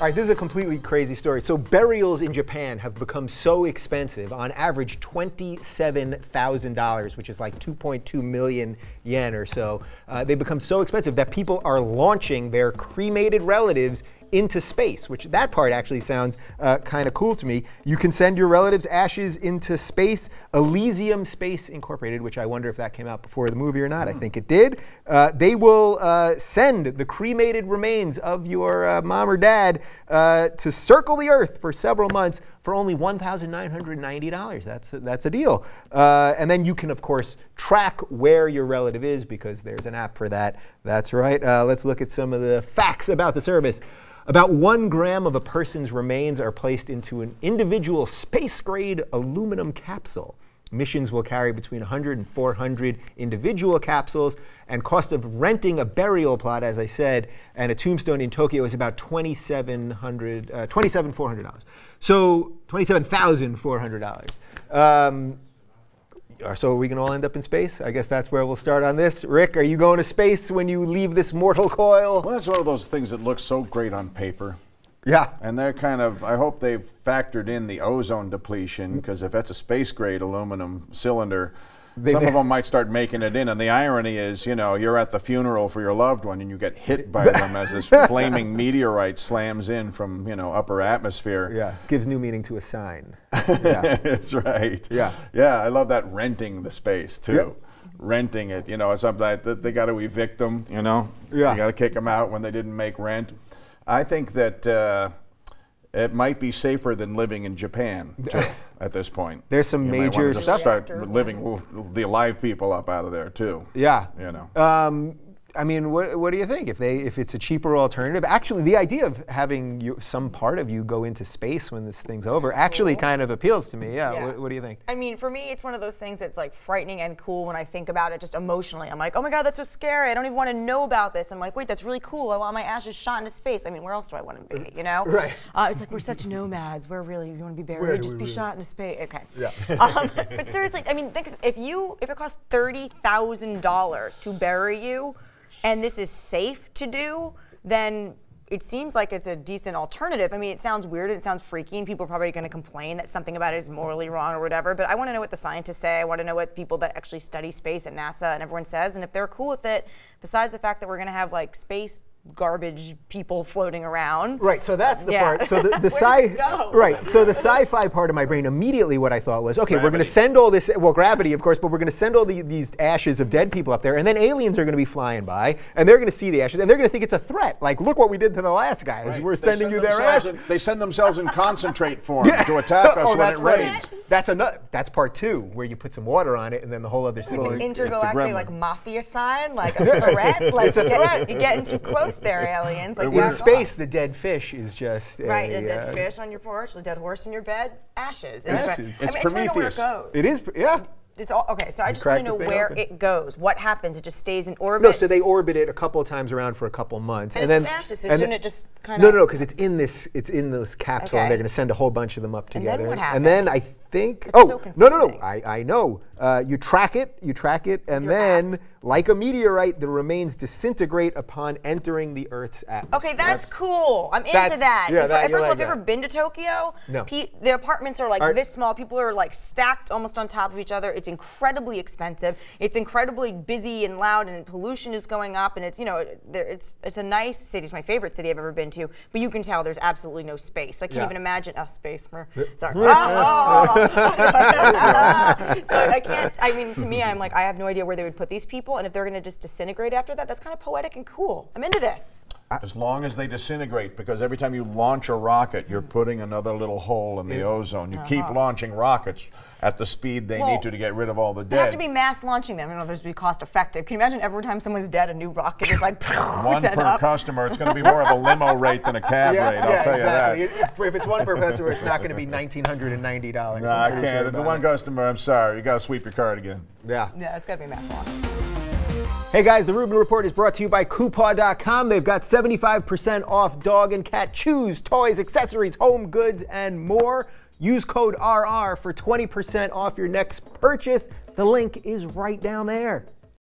All right, this is a completely crazy story. So burials in Japan have become so expensive, on average $27,000, which is like 2.2 million yen or so. They've become so expensive that people are launching their cremated relatives into space, which that part actually sounds kind of cool to me. You can send your relatives' ashes into space. Elysium Space Incorporated, which I wonder if that came out before the movie or not. I think it did. They will send the cremated remains of your mom or dad to circle the Earth for several months for only $1,990. That's a deal. And then you can, of course, track where your relative is because there's an app for that. That's right. Let's look at some of the facts about the service. About 1 gram of a person's remains are placed into an individual space-grade aluminum capsule. Missions will carry between 100 and 400 individual capsules, and cost of renting a burial plot, as I said, and a tombstone in Tokyo is about $27,400. So $27,400. So are we going to all end up in space? I guess that's where we'll start on this. Rick, are you going to space when you leave this mortal coil? Well, that's one of those things that looks so great on paper. Yeah. And they're kind of, I hope they've factored in the ozone depletion, because if that's a space-grade aluminum cylinder, some of them might start making it in. And the irony is, you know, you're at the funeral for your loved one and you get hit by them as this flaming meteorite slams in from, you know, upper atmosphere. Yeah, gives new meaning to a sign. Yeah. That's right. Yeah. Yeah, I love that, renting the space, too. Yep. Renting it, you know, it's something that they got to evict them, you know. Yeah. You got to kick them out when they didn't make rent. I think that it might be safer than living in Japan, too, at this point. There's some major stuff. Start living the live people up out of there, too. Yeah. You know. I mean, what do you think? If it's a cheaper alternative, actually, the idea of having some part of you go into space when this thing's over actually kind of appeals to me. Yeah. What do you think? I mean, for me, it's one of those things that's like frightening and cool when I think about it, just emotionally. I'm like, oh my God, that's so scary. I don't even want to know about this. I'm like, wait, that's really cool. I want my ashes shot into space. I mean, where else do I want to be? You know? Right. It's like we're such nomads. We're really, you want to be buried, just be shot into space. Okay. Yeah. But seriously, I mean, think, if it costs $30,000 to bury you, and this is safe to do, then it seems like it's a decent alternative. I mean, it sounds weird, it sounds freaky, and people are probably going to complain that something about it is morally wrong or whatever, but I want to know what the scientists say. I want to know what people that actually study space at NASA and everyone says, and if they're cool with it, besides the fact that we're going to have like space garbage people floating around. Right, so that's the part. So the so the sci-fi part of my brain, immediately what I thought was, okay, we're going to send all this, well, gravity, of course, but we're going to send all these ashes of dead people up there, and then aliens are going to be flying by, and they're going to see the ashes, and they're going to think it's a threat. Like, look what we did to the last guys. Right. We're sending you their ashes. They send themselves in concentrate form to attack us when it rains. That's part 2, where you put some water on it, and then the whole other city. Like an intergalactic, like, mafia sign, like a threat. Like, it's a threat. You're getting too close there, aliens. Like, in space, the dead fish is just a dead fish on your porch, a dead horse in your bed, ashes. Ashes. It's Prometheus. It is, yeah. It's all okay. So I just want to know where it goes. What happens? It just stays in orbit. No, so they orbit it a couple of times around for a couple months, and then it's ashes. So shouldn't it just kind of? No, because it's in this capsule, and they're going to send a whole bunch of them up together. And then what happens? And then I think, no, I know. You track it, and then, like a meteorite, the remains disintegrate upon entering the Earth's atmosphere. Okay, that's cool. I'm into that. Yeah, first of all, if you've ever been to Tokyo, no. The apartments are like this small. People are like stacked almost on top of each other. It's incredibly expensive. It's incredibly busy and loud, and pollution is going up. And it's it's a nice city. It's my favorite city I've ever been to. But you can tell there's absolutely no space. So I can't even imagine space. Sorry. So I can't. I mean, to me, I'm like, I have no idea where they would put these people, and if they're going to just disintegrate after that, that's kind of poetic and cool. I'm into this. As long as they disintegrate, because every time you launch a rocket, you're putting another little hole in the ozone. You keep launching rockets at the speed they need to get rid of all the dead. They have to be mass launching them in order to be cost effective. Can you imagine every time someone's dead, a new rocket is like one per customer? It's going to be more of a limo rate than a cab rate, I'll tell you that. If it's one per customer, it's not going to be $1,990. No, I can't. If it's one customer, I'm sorry. You got to sweep your card again. Yeah. Yeah, it's got to be mass launch. Hey guys, the Rubin Report is brought to you by Coupa.com. They've got 75% off dog and cat chews, toys, accessories, home goods, and more. Use code RR for 20% off your next purchase. The link is right down there.